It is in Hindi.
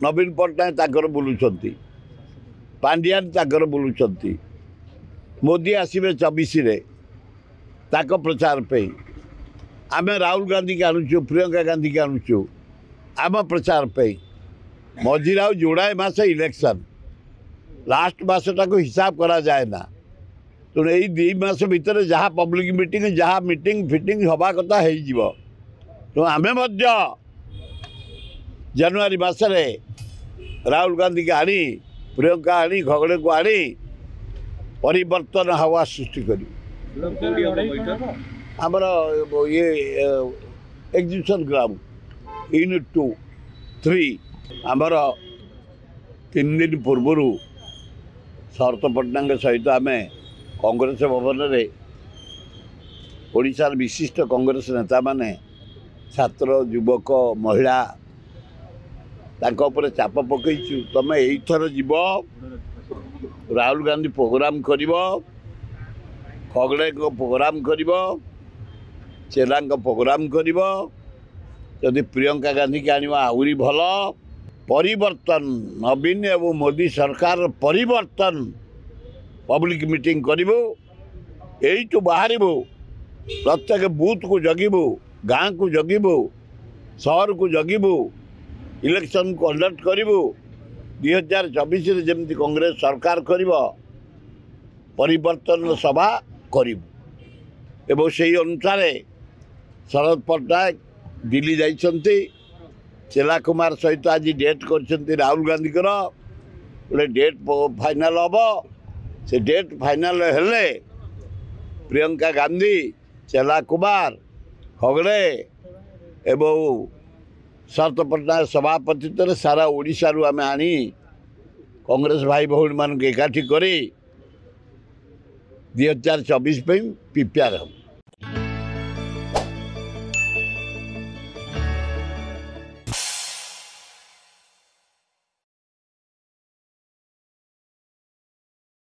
नवीन पट्टनायक ताकर बुलुंट पांडियान ताकर बुलुंट मोदी आसवे 24 रे ताक प्रचार पे आम राहुल गांधी के आणुचु प्रियंका गांधी के आणुचु आम प्रचार पे मझिरे आ जोड़ाए मास इलेक्शन लास्ट मसटा को हिसाब करा जाए ना तेणु यही 2 मास भितर जहाँ पब्लिक मीटिंग जहाँ मीटिंग फिटिंग हवा कथा हो तो आम जनवरी मसरे राहुल गांधी के आनी प्रियंका आनी खगड़े को आनी परिवर्तन हवा सृष्टि कर आमर ये एग्जीबिशन ग्राउंड यूनिट 2 3 आमर 3 दिन पूर्व शरत पट्टनायक सहित आम कांग्रेस भवन में ओडिशार विशिष्ट कांग्रेस नेता माने छात्र युवक महिला तांको ऊपर चाप पकईचु तुम एथर जीव राहुल गांधी प्रोग्राम कर खगड़े को प्रोग्राम कर चेला प्रोग्राम कर जदि प्रियंका गांधी के आने आहरी भल परिवर्तन नवीन एवं मोदी सरकार परिवर्तन पब्लिक मीटिंग करू यही तो बाहर प्रत्येक बूथ को जगिबू गाँ को जगिबू शहर को जगिबू इलेक्शन कंडक्ट करू 2024 जमी कांग्रेस सरकार कर परिवर्तन सभा करू से अनुसार शरद पट्टनायक दिल्ली जाइछन्ति चेला कुमार सहित आज डेट कर राहुल गांधी गोटे डेट फाइनाल हम से डेट फाइनाल हेले प्रियंका गांधी चेला कुमार खगड़े एवं शरत पट्टनायक सभापतित्व सारा ओडिशा रु आम आनी कांग्रेस भाई भौणी मान एकाठी कर 2024 प्रिपेयर हम।